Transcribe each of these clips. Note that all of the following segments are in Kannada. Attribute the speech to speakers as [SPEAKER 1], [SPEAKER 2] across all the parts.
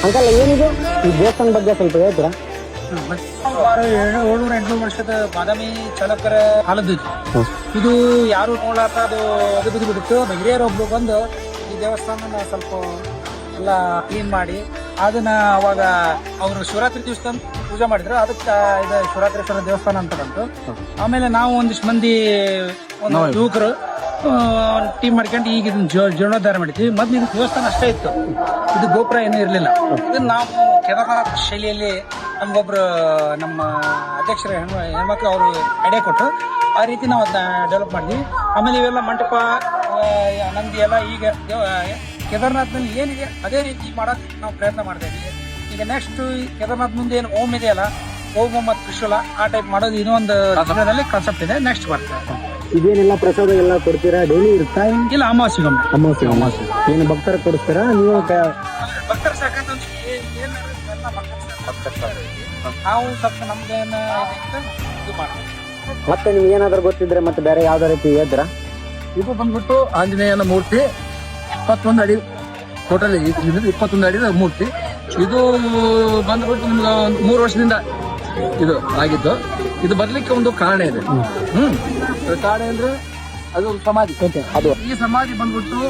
[SPEAKER 1] ಅಂಕಲ್ ಏನಿದು ಈ ದೇವಸ್ಥಾನ ಬಗ್ಗೆ ಸ್ವಲ್ಪ ಹೇಳ್ತೀರಾ?
[SPEAKER 2] ಸುಮಾರು 700-800 ವರ್ಷದ ಬಾದಾಮಿ ಚಾಲಕರ ಕಾಲದ್ದು ಇದು ಯಾರು ನೋಡಾಕ ಅದು ಬಿದ್ದು ಬಿಡುತ್ತು. ಹಿರಿಯರೊಬ್ರು ಬಂದು ಈ ದೇವಸ್ಥಾನ ಸ್ವಲ್ಪ ಎಲ್ಲ ಕ್ಲೀನ್ ಮಾಡಿ ಅದನ್ನ ಅವಾಗ ಅವರು ಶಿವರಾತ್ರಿ ದಿವಸ ಪೂಜೆ ಮಾಡಿದ್ರು. ಅದಕ್ಕೆ ಇದು ಶಿವರಾತ್ರೀಶ್ವರ ದೇವಸ್ಥಾನ ಅಂತ ಬಂತು. ಆಮೇಲೆ ನಾವು ಒಂದಿಷ್ಟು ಮಂದಿ ಒಂದು ಯುವಕರು ಟೀಮ್ ಮಾಡ್ಕೊಂಡು ಈಗ ಇದನ್ನ ಜೀರ್ಣೋದ್ಧಾರ ಮಾಡಿದ್ವಿ. ಮೊದ್ಲು ಇದು ದೇವಸ್ಥಾನ ಅಷ್ಟೇ ಇತ್ತು, ಇದು ಗೋಪುರ ಏನೂ ಇರಲಿಲ್ಲ. ಇದನ್ನ ನಾವು ಕೇದಾರನಾಥ ಶೈಲಿಯಲ್ಲಿ ನಮ್ಗೊಬ್ರು ನಮ್ಮ ಅಧ್ಯಕ್ಷರ ಹೆಣ್ಮಕ್ಳು ಅವರು ಐಡಿಯಾ ಕೊಟ್ಟರು. ಆ ರೀತಿ ನಾವು ಅದನ್ನ ಡೆವಲಪ್ ಮಾಡಿದ್ವಿ. ಆಮೇಲೆ ಇವೆಲ್ಲ ಮಂಟಪ ನಂದಿ ಎಲ್ಲ ಈಗ ಕೇದಾರ್ನಾಥ್ನಲ್ಲಿ ಏನಿದೆ ಅದೇ ರೀತಿ ಮಾಡಕ್ ನಾವು ಪ್ರಯತ್ನ ಮಾಡ್ತಾ ಇದ್ದೀವಿ. ಈಗ ನೆಕ್ಸ್ಟ್ ಕೇದಾರ್ನಾಥ್ ಮುಂದೆ ಏನು ಓಂ ಇದೆಯಲ್ಲ, ಓಂ ಮತ್ತು ತ್ರಿಶೂಲ ಆ ಟೈಪ್ ಮಾಡೋದು ಇನ್ನೊಂದು ಸಮಯದಲ್ಲಿ ಕಾನ್ಸೆಪ್ಟ್ ಇದೆ. ನೆಕ್ಸ್ಟ್ ಬರ್ತದೆ.
[SPEAKER 1] ಇದೇನೆಲ್ಲ ಪ್ರಸಾದ ಎಲ್ಲ ಕೊಡ್ತೀರಾ? ಡೈಲಿ ಇರುತ್ತಾ?
[SPEAKER 2] ಇಲ್ಲ, ಅಮಾವಾಸ್ಯೆಗೊಮ್ಮೆ.
[SPEAKER 1] ಅಮಾವಾಸ್ಯೆ ಏನು ಭಕ್ತರ ಕೊಡಿಸ್ತೀರಾ ನೀವು?
[SPEAKER 2] ಭಕ್ತರ ಸಾಕಂತ ನಾವು ಸ್ವಲ್ಪ ನಮ್ದೇನು ಇದು ಮಾಡ್ತೀವಿ.
[SPEAKER 1] ಮತ್ತೆ ನಿಮ್ಗೆ ಏನಾದ್ರು ಗೊತ್ತಿದ್ರೆ ಮತ್ತೆ ಬೇರೆ ಯಾವ್ದೇ ರೀತಿ ಹೇಳಿದ್ರಾ?
[SPEAKER 3] ಇದು ಬಂದ್ಬಿಟ್ಟು ಆಂಜನೇಯನ ಮೂರ್ತಿ 21 ಅಡಿ ಟೋಟಲ್ 21 ಅಡಿ ಮೂರ್ತಿ. ಇದು ಬಂದ್ಬಿಟ್ಟು ನಿಮ್ಗೆ 3 ವರ್ಷದಿಂದ ಇದು ಆಗಿದ್ದು. ಇದು ಬರ್ಲಿಕ್ಕೆ ಒಂದು ಕಾರಣ ಇದೆ. ಕಾರಣ ಅಂದ್ರೆ ಅದು ಒಂದು ಸಮಾಧಿ. ಅದು ಈ ಸಮಾಧಿ ಬಂದ್ಬಿಟ್ಟು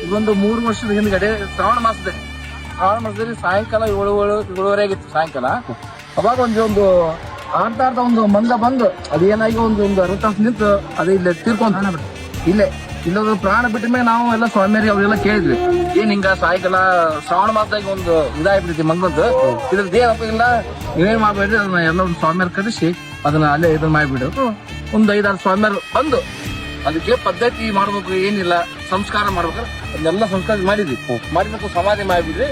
[SPEAKER 3] ಇದೊಂದು 3 ವರ್ಷದ ಹಿಂದ್ಗಡೆ ಶ್ರಾವಣ ಮಾಸದಲ್ಲಿ ಸಾಯಂಕಾಲ 7-7:30 ಆಗಿತ್ತು ಸಾಯಂಕಾಲ. ಅವಾಗ ಒಂದು ಆಟಾರ್ದ ಒಂದು ಮಂದ ಬಂದು ಅದೇನಾಗಿ ಒಂದು 60 ತಾಸು ನಿಂತು ಅದು ಇಲ್ಲೇ ತೀರ್ಕೊಂತ ಇಲ್ಲೊಂದು ಪ್ರಾಣ ಬಿಟ್ಟ ಮೇಲೆ ನಾವು ಎಲ್ಲ ಸ್ವಾಮಿಯರಿಗೆ ಅವರೆಲ್ಲ ಕೇಳಿದ್ವಿ, ಏನ್ ಹಿಂಗ ಸಾಯಂಕಾಲ ಶ್ರಾವಣ ಮಾಸದಾಗ ಒಂದು ಇದಾಗ್ಬಿಡ್ತಿ ಮಂಗಂದು, ಇದ್ರದ್ದು ಏನಪ್ಪ ಇಲ್ಲ, ನೀವೇನ್ ಮಾಡ್ಬೇಡ್ರಿ, ಅದನ್ನ ಎಲ್ಲ ಒಂದು ಸ್ವಾಮಿಯರ್ ಕರೆಸಿ ಅದನ್ನ ಅಲ್ಲೇ ಇದನ್ನ ಮಾಡ್ಬಿಟ್ಟು ಒಂದು 5-6 ಸ್ವಾಮಿಯರು ಬಂದು ಅದಕ್ಕೆ ಪದ್ಧತಿ ಮಾಡ್ಬೇಕು, ಏನಿಲ್ಲ ಸಂಸ್ಕಾರ ಮಾಡ್ಬೇಕಾದ್ರೆ ಅದನ್ನೆಲ್ಲ ಸಂಸ್ಕಾರ ಮಾಡಿದ್ವಿ ಸಮಾಧಿ ಮಾಡಿಬಿಡ್ರಿ.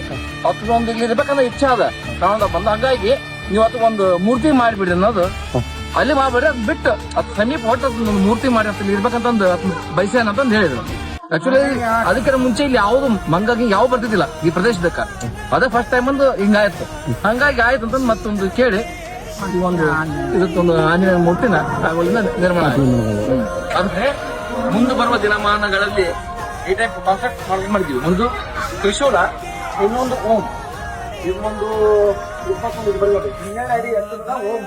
[SPEAKER 3] ಅದೊಂದು ಇಲ್ಲಿ ಇರ್ಬೇಕಂದ್ರೆ ಇಚ್ಛೆ ಅದ ಶ್ರಾವಣದಾಗ ಬಂದು. ಹಂಗಾಗಿ ನೀವು ಅದಕ್ಕೆ ಒಂದು ಮೂರ್ತಿ ಮಾಡಿಬಿಡ್ರಿ ಅನ್ನೋದು, ಅಲ್ಲಿ ಮಾಡ್ಬೇಡ್ರಿ, ಅದ್ ಬಿಟ್ಟು ಅದ್ ಸಮೀಪ ಒಟ್ಟು ಒಂದು ಮೂರ್ತಿ ಮಾಡಿ ಅಂತ ಇರ್ಬೇಕಂತಂದು ಬಯಸೇನ ಅಂತಂದು ಹೇಳಿದ್ರು. ಆಕ್ಚುಲಿ ಅದಕ್ಕಿಂತ ಮುಂಚೆ ಇಲ್ಲಿ ಯಾವ್ದು ಮಂಗಾಗಿ ಯಾವ ಬರ್ತಿದ್ದಿಲ್ಲ ಈ ಪ್ರದೇಶದಕ್ಕ. ಅದೇ ಫಸ್ಟ್ ಟೈಮ್ ಒಂದು ಹಿಂಗಾಯ್ತು. ಹಂಗಾಗಿ ಆಯ್ತು ಅಂತಂದು ಮತ್ತೊಂದು ಕೇಳಿ ಒಂದು ಇದಕ್ಕೊಂದು ಆಂಜನೇಯ ಮೂರ್ತಿನ ನಿರ್ಮಾಣ ಅಂದ್ರೆ ಮುಂದೆ ಬರುವ ದಿನಮಾನಗಳಲ್ಲಿ ಈ ಟೈಪ್ ಕಾನ್ಸೆಪ್ಟ್ ಮಾಡಿದ್ವಿ. ಒಂದು ತ್ರಿಶೂಲ, ಇನ್ನೊಂದು ಓಂ, ಇನ್ನೊಂದು 21 ಬರೀ 12 ಅಡಿ ಎತ್ತರದ ಓಂ,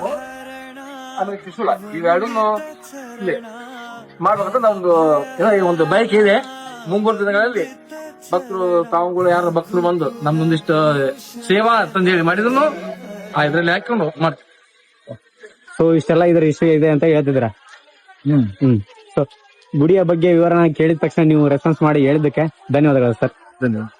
[SPEAKER 3] ಆಮೇಲೆ ತ್ರಿಶೂಲ, ಇವೆರಡನ್ನು ಇಲ್ಲಿ ಮಾಡ್ಬೇಕಂತ ಒಂದು ಬೈಕ್ ಇದೆ. ಮುಂಬರುವ ದಿನಗಳಲ್ಲಿ ಭಕ್ತರು ತಾವುಗಳು ಯಾರ ಭಕ್ತರು ಬಂದು ನಮ್ದೊಂದಿಷ್ಟು ಸೇವಾ ಅಂತಂದೇಳಿ ಮಾಡಿದ್ರು ಇದ್ರಲ್ಲಿ ಹಾಕೊಂಡು ಮಾಡ್ತೀವಿ.
[SPEAKER 1] ಸೊ ಇಷ್ಟೆಲ್ಲ ಇದ್ರ ಇಶ್ಯೂ ಇದೆ ಅಂತ ಹೇಳ್ತಿದ್ರ. ಸೊ ಗುಡಿಯ ಬಗ್ಗೆ ವಿವರಣೆ ಕೇಳಿದ ತಕ್ಷಣ ನೀವು ರೆಸ್ಪಾನ್ಸ್ ಮಾಡಿ ಹೇಳಿದ್ದಕ್ಕೆ ಧನ್ಯವಾದಗಳು ಸರ್.
[SPEAKER 3] ಧನ್ಯವಾದ.